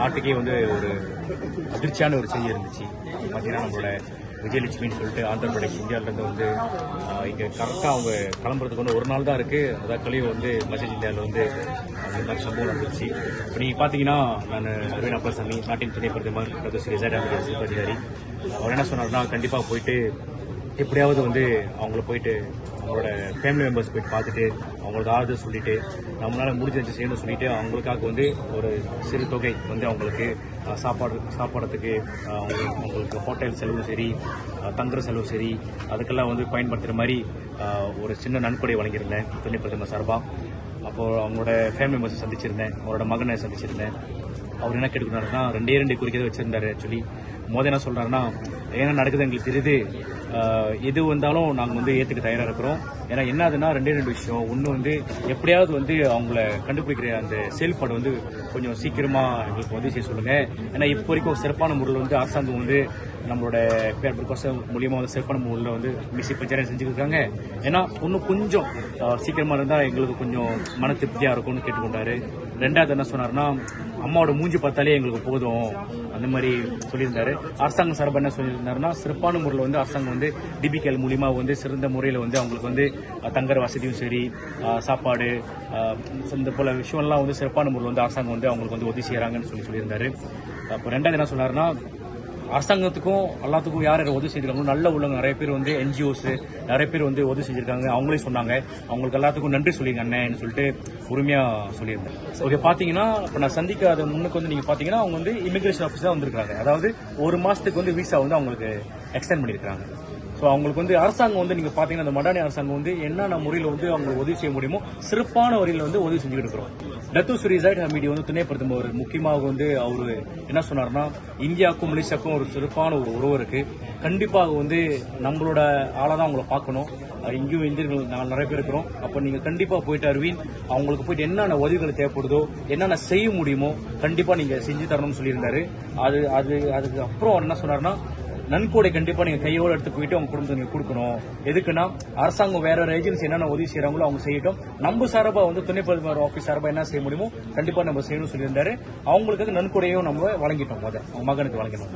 நாட்டுக்கே வந்து ஒரு அதிர்ச்சியான ஒரு செய்தி இருந்துச்சு. பார்த்தீங்கன்னா நம்மளோட விஜயலட்சுமின்னு சொல்லிட்டு ஆந்திர பிரதேஷ் இந்தியாவிலேருந்து வந்து இங்கே கரெக்டாக அவங்க கிளம்புறதுக்கு வந்து ஒரு நாள் தான் இருக்குது. அதாக்களையும் வந்து மெசேஜ் இந்தியாவில் வந்து இந்த மாதிரி சம்பவம் நடந்துச்சு. இப்போ நீங்கள் பார்த்தீங்கன்னா நான் அரவிந்த் அப்பசாமி நாட்டின் துணை பிரதமர் டாக்டர் ஸ்ரீ சிவபதிகாரி அவர் என்ன சொன்னார்னா கண்டிப்பாக போயிட்டு எப்படியாவது வந்து அவங்கள போயிட்டு அவங்களோட ஃபேமிலி மெம்பர்ஸ் போயிட்டு பார்த்துட்டு அவங்களுக்கு ஆறுதல் சொல்லிட்டு நம்மளால முடிஞ்ச வச்சு செய்யணும்னு சொல்லிட்டு அவங்களுக்காக வந்து ஒரு சிறு தொகை வந்து அவங்களுக்கு சாப்பாடுறதுக்கு அவங்களுக்கு ஹோட்டல் செலவும் சரி தங்குற செலவு சரி அதுக்கெல்லாம் வந்து பயன்படுத்துகிற மாதிரி ஒரு சின்ன நன்கொடை வழங்கியிருந்தேன் துணை பிரதமர் சார்பாக. அப்போது அவங்களோட ஃபேமிலி மெம்பர்ஸை சந்திச்சிருந்தேன், அவரோட மகனை சந்திச்சிருந்தேன். அவர் என்ன கேட்டுக்கிட்டாருன்னா 2 குறிக்கதை வச்சிருந்தாரு. ஆக்சுவலி என்ன சொல்றாருன்னா என்ன நடக்குது எங்களுக்கு தெரியுது, எது வந்தாலும் நாங்கள் வந்து ஏற்றுக்க தயாராக இருக்கிறோம். ஏன்னா என்ன ஆகுதுன்னா 2 விஷயம். ஒன்று வந்து எப்படியாவது வந்து அவங்கள கண்டுபிடிக்கிற அந்த செயல்பாடு வந்து கொஞ்சம் சீக்கிரமா எங்களுக்கு உதவி செய்ய சொல்லுங்க. ஏன்னா இப்போ வரைக்கும் சிறப்பான முறையில் வந்து அரசாங்கம் வந்து நம்மளோட பேர் பிரகாசம் மூலியமா வந்து சிறப்பான முறையில் வந்து மிசி பஞ்சாயத்து செஞ்சுருக்காங்க. ஏன்னா இன்னும் கொஞ்சம் சீக்கிரமா இருந்தால் எங்களுக்கு கொஞ்சம் மன திருப்தியா இருக்கும்னு கேட்டுக்கொண்டாரு. 2வது என்ன சொன்னார்னா அம்மாவோட மூஞ்சி பார்த்தாலே எங்களுக்கு போதும் அந்த மாதிரி சொல்லியிருந்தாரு. அரசாங்கம் சார்பாக என்ன சொல்லியிருந்தாருன்னா சிறப்பான முறையில் வந்து அரசாங்கம் வந்து டிபிகேஎல் மூலியமா வந்து சிறந்த முறையில் வந்து அவங்களுக்கு வந்து தங்குற வசதியும் சரி சாப்பாடு இந்த போல விஷயம்லாம் வந்து சிறப்பான முறையில் வந்து அரசாங்கம் வந்து அவங்களுக்கு வந்து உதவி செய்யறாங்கன்னு சொல்லியிருந்தாரு. அப்போ 2வது என்ன சொன்னாருன்னா அரசாங்கத்துக்கும் எல்லாத்துக்கும் யார் உதவி செஞ்சிருக்காங்களோ நல்ல உள்ளவங்க நிறைய பேர் வந்து என்ஜிஓஸ் நிறைய பேர் வந்து உதவி செஞ்சிருக்காங்க. அவங்களே சொன்னாங்க அவங்களுக்கு எல்லாத்துக்கும் நன்றி சொல்லிங்க அண்ணன்னு சொல்லிட்டு உரிமையா சொல்லியிருந்தேன். ஓகே பாத்தீங்கன்னா இப்போ நான் சந்திக்காத முன்னுக்கு வந்து நீங்க பாத்தீங்கன்னா அவங்க வந்து இமிகிரேஷன் ஆஃபீஸ் தான் வந்திருக்காங்க. அதாவது 1 மாசத்துக்கு வந்து விசா வந்து அவங்களுக்கு எக்ஸ்டெண்ட் பண்ணியிருக்காங்க. ஸோ அவங்களுக்கு வந்து அரசாங்கம் வந்து நீங்க பாத்தீங்கன்னா அந்த மடானி அரசாங்கம் வந்து என்னென்ன முறையில் வந்து அவங்களுக்கு உதவி செய்ய முடியுமோ சிறப்பான வரையில் வந்து உதவி செஞ்சுக்கிட்டு இருக்கிறோம். டத்தூர் ஸ்ரீ ஜாயிட் ஹமீடி வந்து துணை பிரதமர் முக்கியமாக வந்து அவரு என்ன சொன்னார்னா இந்தியாவுக்கும் மலேசியாவுக்கும் ஒரு சிறப்பான ஒரு உறவு இருக்கு. கண்டிப்பாக வந்து நம்மளோட ஆளாதான் அவங்கள பார்க்கணும். இங்கேயும் இந்தியர்கள் நிறைய பேர் இருக்கிறோம். அப்போ நீங்க கண்டிப்பா போயிட்டு அரவிந்த் அவங்களுக்கு போயிட்டு என்னென்ன உதவிகள் தேவைப்படுதோ என்னென்ன செய்ய முடியுமோ கண்டிப்பா நீங்க செஞ்சு தரணும்னு சொல்லியிருந்தாரு. அதுக்கு அப்புறம் என்ன சொன்னார்னா நன்கொடை கண்டிப்பா நீங்க கையோட எடுத்து போயிட்டு அவங்க குடும்பத்தை நீங்க கொடுக்கணும். எதுக்குன்னா அரசாங்கம் வேற ஏஜென்சி என்னென்ன உதவி செய்யறாங்களோ அவங்க செய்யட்டும். நம்ம சார்பா வந்து துணை பிரதமர் ஆபீஸ் சார்பா என்ன செய்ய முடியுமோ கண்டிப்பா நம்ம செய்யணும்னு சொல்லியிருந்தாரு. அவங்களுக்கு நன்கொடையும் நம்ம வழங்கிட்டோம். அவங்க மகனுக்கு வழங்கிட்டோம்.